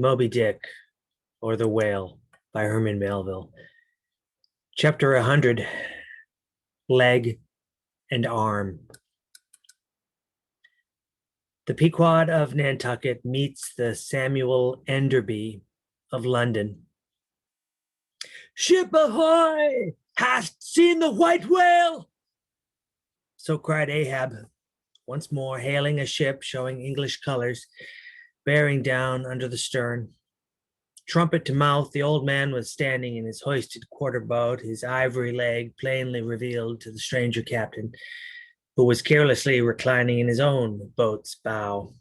Moby-Dick, or The Whale by Herman Melville. Chapter 100, Leg and Arm. The Pequod of Nantucket meets the Samuel Enderby of London. "Ship ahoy! Hast seen the white whale?" So cried Ahab, once more hailing a ship showing English colors, bearing down under the stern. Trumpet to mouth, the old man was standing in his hoisted quarter boat, his ivory leg plainly revealed to the stranger captain, who was carelessly reclining in his own boat's bow.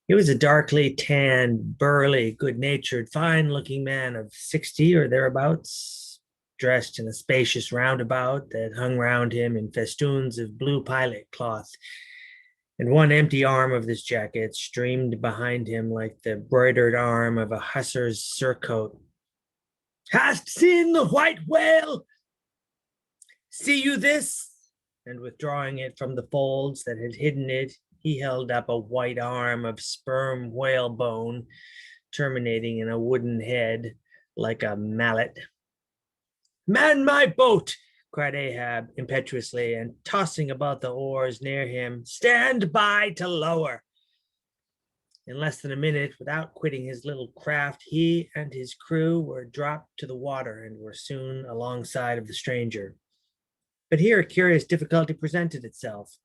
He was a darkly tanned, burly, good-natured, fine-looking man of 60 or thereabouts, dressed in a spacious roundabout that hung round him in festoons of blue pilot cloth, and one empty arm of this jacket streamed behind him like the broidered arm of a hussar's surcoat. "Hast seen the white whale? See you this?" And withdrawing it from the folds that had hidden it, he held up a white arm of sperm whale bone, terminating in a wooden head like a mallet. "Man my boat!" cried Ahab impetuously, and tossing about the oars near him, "Stand by to lower." In less than a minute, without quitting his little craft, he and his crew were dropped to the water and were soon alongside of the stranger. But here a curious difficulty presented itself.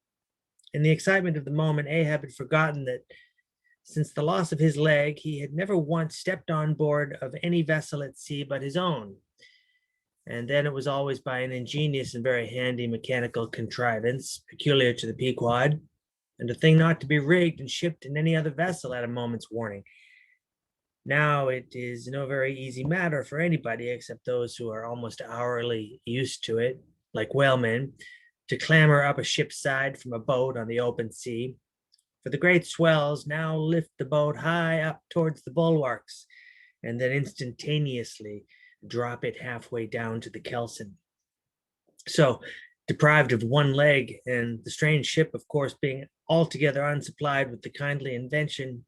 In the excitement of the moment, Ahab had forgotten that since the loss of his leg, he had never once stepped on board of any vessel at sea but his own. And then it was always by an ingenious and very handy mechanical contrivance peculiar to the Pequod, and a thing not to be rigged and shipped in any other vessel at a moment's warning. Now it is no very easy matter for anybody except those who are almost hourly used to it, like whalemen, to clamber up a ship's side from a boat on the open sea, for the great swells now lift the boat high up towards the bulwarks, and then instantaneously drop it halfway down to the kelson. So, deprived of one leg, and the strange ship, of course, being altogether unsupplied with the kindly invention,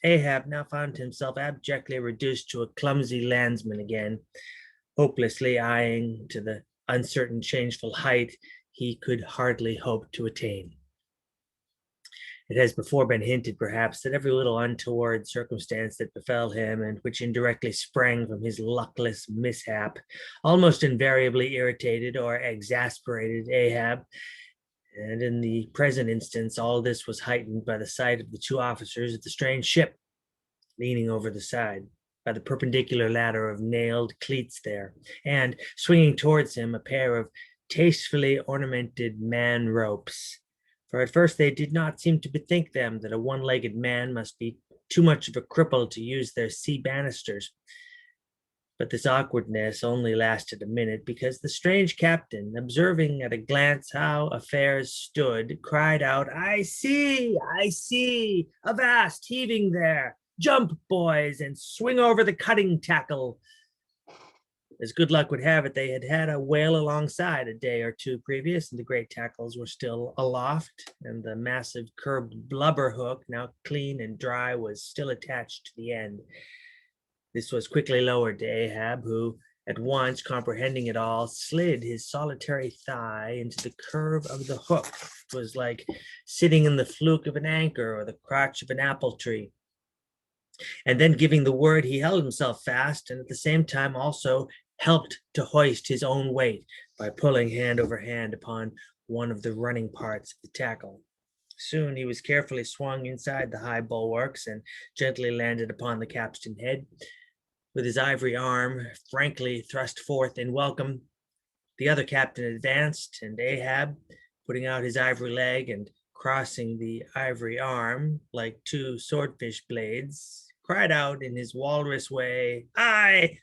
Ahab now found himself abjectly reduced to a clumsy landsman again, hopelessly eyeing to the uncertain, changeful height he could hardly hope to attain. It has before been hinted, perhaps, that every little untoward circumstance that befell him, and which indirectly sprang from his luckless mishap, almost invariably irritated or exasperated Ahab. And in the present instance, all this was heightened by the sight of the two officers of the strange ship, leaning over the side, by the perpendicular ladder of nailed cleats there, and swinging towards him a pair of tastefully ornamented man ropes. For at first they did not seem to bethink them that a one-legged man must be too much of a cripple to use their sea banisters. But this awkwardness only lasted a minute, because the strange captain, observing at a glance how affairs stood, cried out, I see, avast heaving there. Jump, boys, and swing over the cutting tackle." As good luck would have it, they had had a whale alongside a day or two previous, and the great tackles were still aloft, and the massive curved blubber hook, now clean and dry, was still attached to the end. This was quickly lowered to Ahab, who, at once comprehending it all, slid his solitary thigh into the curve of the hook. It was like sitting in the fluke of an anchor or the crotch of an apple tree. And then, giving the word, he held himself fast, and at the same time also helped to hoist his own weight by pulling hand over hand upon one of the running parts of the tackle. Soon he was carefully swung inside the high bulwarks and gently landed upon the capstan head. With his ivory arm frankly thrust forth in welcome, the other captain advanced, and Ahab, putting out his ivory leg and crossing the ivory arm like two swordfish blades, cried out in his walrus way, Aye,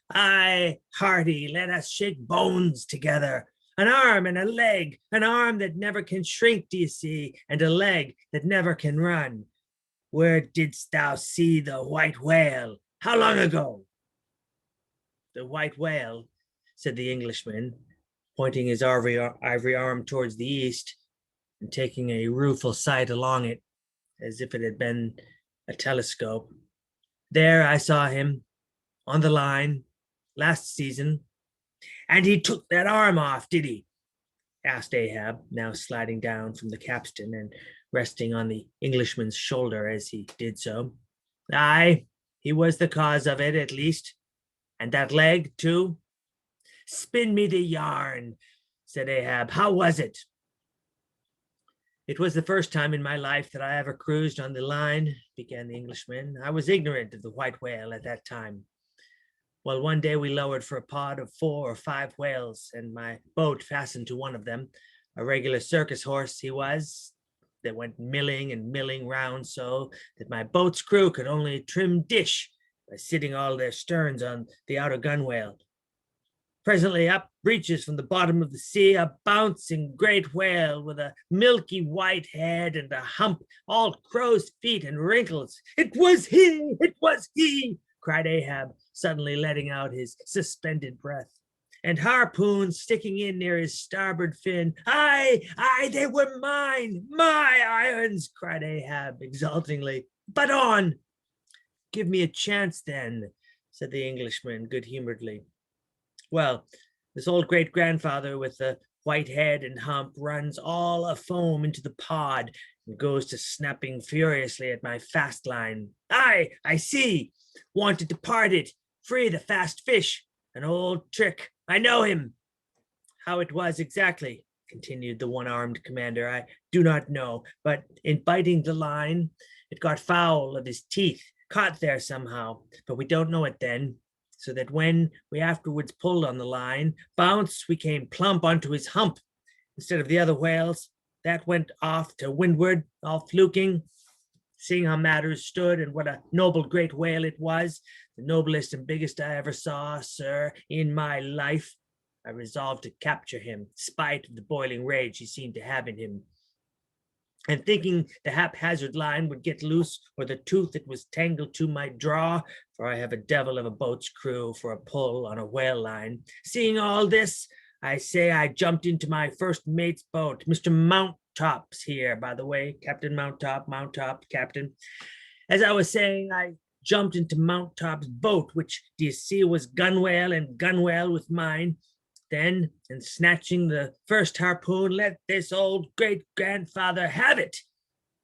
hearty, let us shake bones together. An arm and a leg, an arm that never can shrink, do you see, and a leg that never can run. Where didst thou see the white whale? How long ago?" "The white whale," said the Englishman, pointing his ivory arm towards the east, and taking a rueful sight along it, as if it had been a telescope. There I saw him on the line last season. And he took that arm off, did he? Asked Ahab, now sliding down from the capstan and resting on the Englishman's shoulder as he did so. Aye, he was the cause of it, at least. And that leg, too? Spin me the yarn, said Ahab. How was it? It was the first time in my life that I ever cruised on the line, began the Englishman. I was ignorant of the white whale at that time. Well, one day we lowered for a pod of 4 or 5 whales, and my boat fastened to one of them. A regular circus horse he was, that went milling and milling round so that my boat's crew could only trim dish by sitting all their sterns on the outer gunwale. Presently up breaches from the bottom of the sea a bouncing great whale with a milky white head and a hump, all crow's feet and wrinkles. It was he, cried Ahab, suddenly letting out his suspended breath. And harpoons sticking in near his starboard fin. Aye, they were mine, my irons, cried Ahab exultingly. But on. Give me a chance then, said the Englishman good-humoredly. Well, this old great-grandfather with the white head and hump runs all afoam into the pod and goes to snapping furiously at my fast line. Aye, I see. Wanted to part it, free the fast fish. An old trick. I know him. How it was exactly, continued the one-armed commander, I do not know, but in biting the line, it got foul of his teeth, caught there somehow, but we don't know it then. So that when we afterwards pulled on the line, bounce, we came plump onto his hump instead of the other whales. That went off to windward, all fluking. Seeing how matters stood and what a noble great whale it was, the noblest and biggest I ever saw, sir, in my life, I resolved to capture him, spite of the boiling rage he seemed to have in him. And thinking the haphazard line would get loose, or the tooth it was tangled to might draw, for I have a devil of a boat's crew for a pull on a whale line. Seeing all this, I say I jumped into my first mate's boat, Mr. Mounttop's here, by the way, Captain Mounttop, Captain. As I was saying, I jumped into Mounttop's boat, which, do you see, was gunwale and gunwale with mine. Then, in snatching the first harpoon, let this old great-grandfather have it.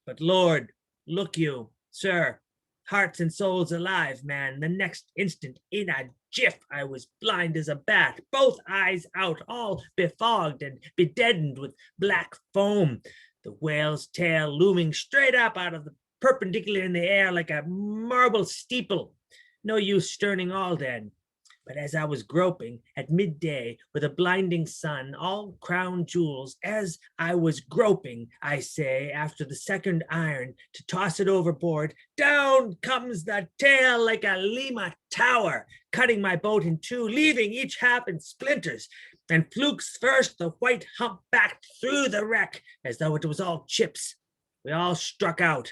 But Lord, look you, sir, hearts and souls alive, man, the next instant, in a jiff, I was blind as a bat, both eyes out, all befogged and bedeadened with black foam, the whale's tail looming straight up out of the perpendicular in the air like a marble steeple. No use sterning all then. But as I was groping at midday with a blinding sun, all crown jewels, as I was groping, I say, after the second iron to toss it overboard, down comes the tail like a Lima tower, cutting my boat in two, leaving each half in splinters, and flukes first the white hump backed through the wreck as though it was all chips. We all struck out.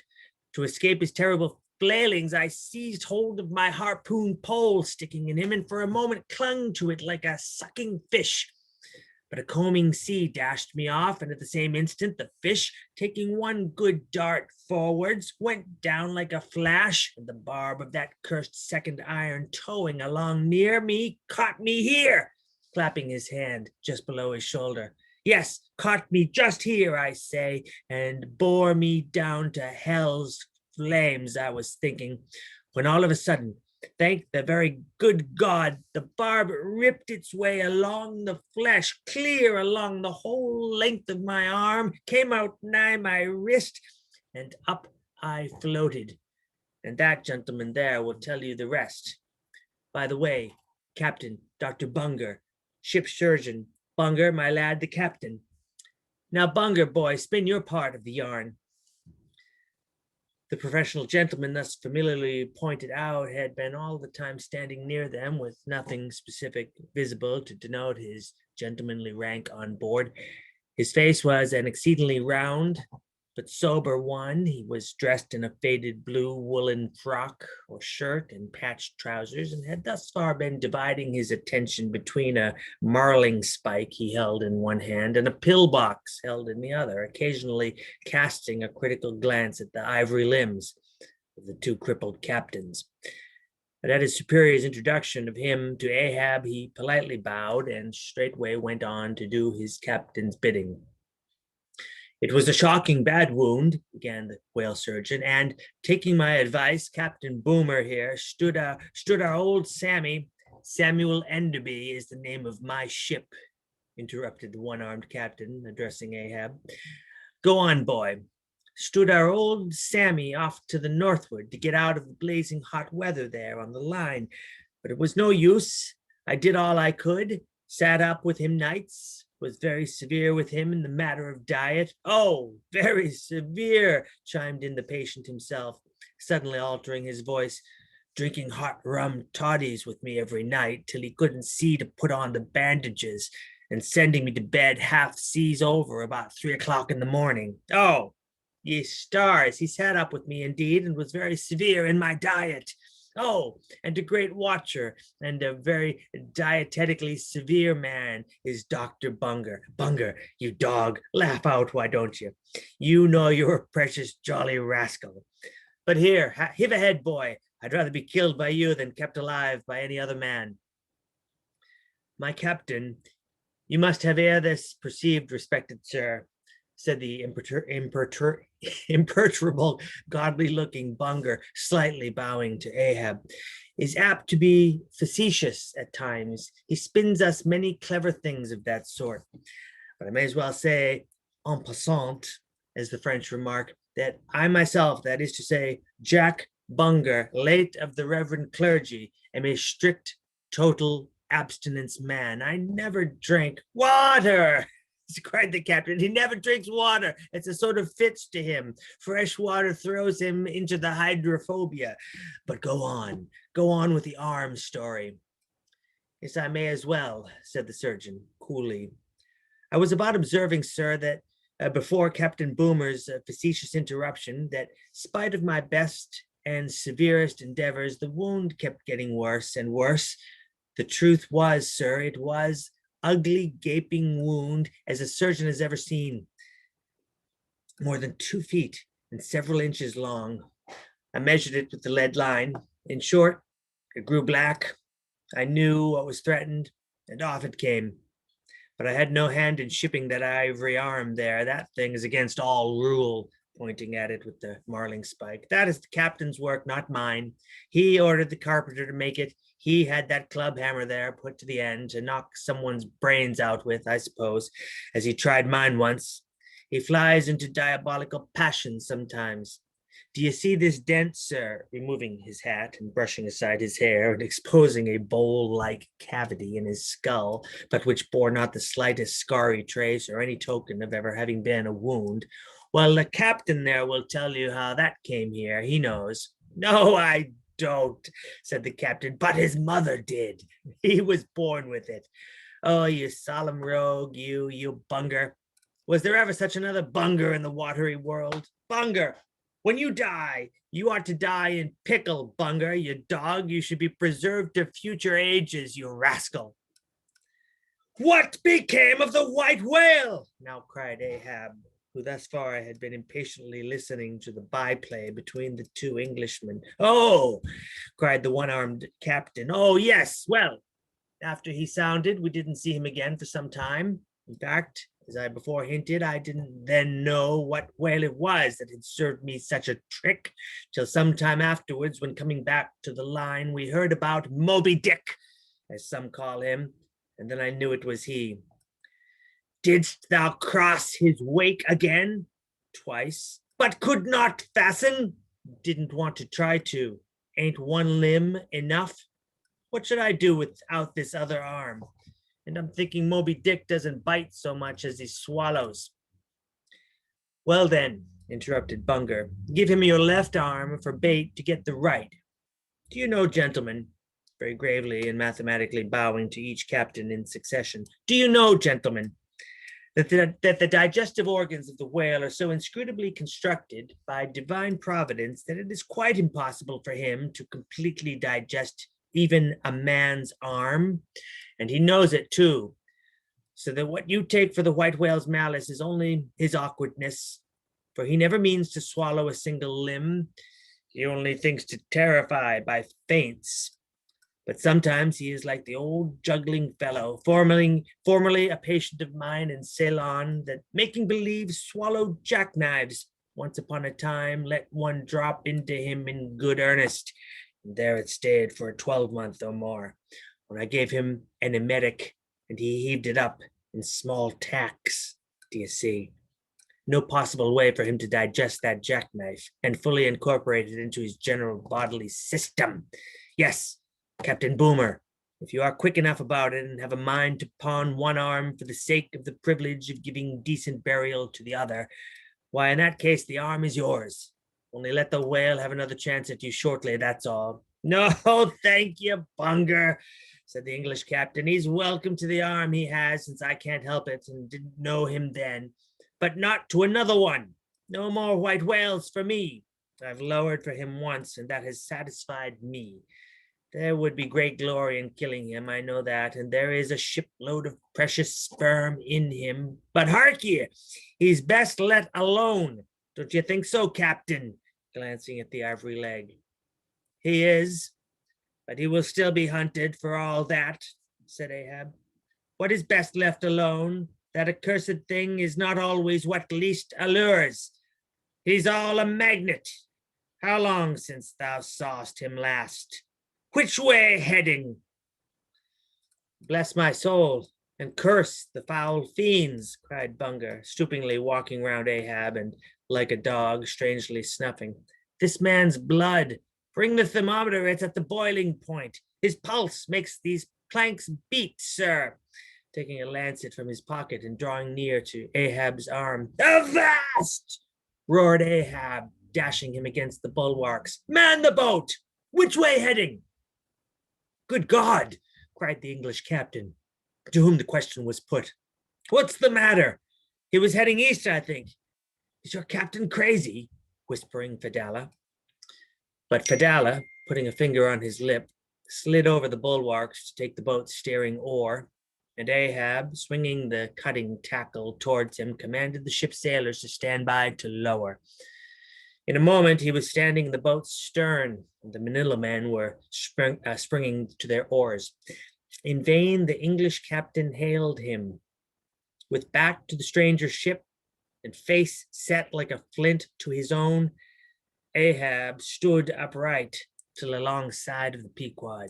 To escape his terrible flailings, I seized hold of my harpoon pole sticking in him and for a moment clung to it like a sucking fish. But a combing sea dashed me off, and at the same instant the fish, taking one good dart forwards, went down like a flash, and the barb of that cursed second iron towing along near me caught me here, clapping his hand just below his shoulder. Yes, caught me just here, I say, and bore me down to hell's flames, I was thinking, when all of a sudden, thank the very good God, the barb ripped its way along the flesh, clear along the whole length of my arm, came out nigh my wrist, and up I floated. And that gentleman there will tell you the rest. By the way, Captain, Dr. Bunger, ship's surgeon, Bunger, my lad, the captain. Now, Bunger, boy, spin your part of the yarn. The professional gentleman thus familiarly pointed out had been all the time standing near them with nothing specific visible to denote his gentlemanly rank on board. His face was an exceedingly round but sober one. He was dressed in a faded blue woolen frock or shirt and patched trousers, and had thus far been dividing his attention between a marling spike he held in one hand and a pillbox held in the other, occasionally casting a critical glance at the ivory limbs of the two crippled captains. But at his superior's introduction of him to Ahab, he politely bowed and straightway went on to do his captain's bidding. It was a shocking bad wound, began the whale surgeon, and taking my advice, Captain Boomer here stood our old Sammy. Samuel Enderby is the name of my ship, interrupted the one-armed captain, addressing Ahab. Go on, boy. Stood our old Sammy off to the northward to get out of the blazing hot weather there on the line. But it was no use. I did all I could, sat up with him nights, was very severe with him in the matter of diet. Oh, very severe, chimed in the patient himself, suddenly altering his voice, drinking hot rum toddies with me every night till he couldn't see to put on the bandages and sending me to bed half seas over about 3 o'clock in the morning. Oh, ye stars, he sat up with me indeed and was very severe in my diet. Oh, and a great watcher and a very dietetically severe man is Dr. Bunger. Bunger, you dog, laugh out, why don't you? You know you're a precious jolly rascal. But here, heave ahead, boy. I'd rather be killed by you than kept alive by any other man. My captain, you must have ere this perceived, respected sir, said the imperturbable, godly-looking Bunger, slightly bowing to Ahab, is apt to be facetious at times. He spins us many clever things of that sort. But I may as well say, en passant, as the French remark, that I myself, that is to say, Jack Bunger, late of the reverend clergy, am a strict, total abstinence man. I never drank water, cried the captain. He never drinks water. It's a sort of fits to him. Fresh water throws him into the hydrophobia. But go on with the arm story. Yes, I may as well, said the surgeon coolly. I was about observing, sir, that before Captain Boomer's facetious interruption, that spite of my best and severest endeavors, the wound kept getting worse and worse. The truth was, sir, it was ugly gaping wound as a surgeon has ever seen, more than 2 feet and several inches long. I measured it with the lead line. In short, it grew black. I knew what was threatened, and off it came. But I had no hand in shipping that ivory arm there. That thing is against all rule, pointing at it with the marling spike. That is the captain's work, not mine. He ordered the carpenter to make it. He had that club hammer there put to the end to knock someone's brains out with, I suppose, as he tried mine once. He flies into diabolical passions sometimes. Do you see this dent, sir? Removing his hat and brushing aside his hair and exposing a bowl-like cavity in his skull, but which bore not the slightest scarry trace or any token of ever having been a wound. Well, the captain there will tell you how that came here. He knows. No, I don't, said the captain, but his mother did. He was born with it. Oh, you solemn rogue, you Bunger. Was there ever such another Bunger in the watery world? Bunger, when you die, you ought to die in pickle, Bunger, you dog. You should be preserved to future ages, you rascal. What became of the white whale? Now cried Ahab, who thus far had been impatiently listening to the byplay between the two Englishmen. Oh, cried the one-armed captain. Oh, yes. Well, after he sounded, we didn't see him again for some time. In fact, as I before hinted, I didn't then know what whale it was that had served me such a trick, till some time afterwards, when coming back to the line, we heard about Moby-Dick, as some call him, and then I knew it was he. Didst thou cross his wake again? Twice. But could not fasten? Didn't want to try to. Ain't one limb enough? What should I do without this other arm? And I'm thinking Moby-Dick doesn't bite so much as he swallows. Well then, interrupted Bunger, give him your left arm for bait to get the right. Do you know, gentlemen, very gravely and mathematically bowing to each captain in succession, do you know, gentlemen, that the digestive organs of the whale are so inscrutably constructed by divine providence that it is quite impossible for him to completely digest even a man's arm, and he knows it too, so that what you take for the white whale's malice is only his awkwardness, for he never means to swallow a single limb. He only thinks to terrify by feints. But sometimes he is like the old juggling fellow, formerly a patient of mine in Ceylon, that making believe swallowed jackknives. Once upon a time, let one drop into him in good earnest, and there it stayed for a 12-month or more. When I gave him an emetic, and he heaved it up in small tacks, do you see? No possible way for him to digest that jackknife and fully incorporate it into his general bodily system. Yes, Captain Boomer, if you are quick enough about it and have a mind to pawn one arm for the sake of the privilege of giving decent burial to the other, why, in that case, the arm is yours. Only let the whale have another chance at you shortly, that's all. No, thank you, Bunger, said the English captain. He's welcome to the arm he has, since I can't help it and didn't know him then. But not to another one. No more white whales for me. I've lowered for him once, and that has satisfied me. There would be great glory in killing him, I know that, and there is a shipload of precious sperm in him. But hark ye, he's best let alone. Don't you think so, Captain? Glancing at the ivory leg. He is, but he will still be hunted for all that, said Ahab. What is best left alone? That accursed thing is not always what least allures. He's all a magnet. How long since thou sawest him last? Which way heading? Bless my soul, and curse the foul fiends, cried Bunger, stoopingly walking round Ahab and, like a dog, strangely snuffing. This man's blood. Bring the thermometer, it's at the boiling point. His pulse makes these planks beat, sir. Taking a lancet from his pocket and drawing near to Ahab's arm. Avast! Roared Ahab, dashing him against the bulwarks. Man the boat! Which way heading? Good God, cried the English captain, to whom the question was put. What's the matter? He was heading east, I think. Is your captain crazy? Whispering Fedallah. But Fedallah, putting a finger on his lip, slid over the bulwarks to take the boat's steering oar, and Ahab, swinging the cutting tackle towards him, commanded the ship's sailors to stand by to lower. In a moment, he was standing in the boat's stern, and the Manila men were springing to their oars. In vain, the English captain hailed him. With back to the stranger's ship and face set like a flint to his own, Ahab stood upright till alongside of the Pequod.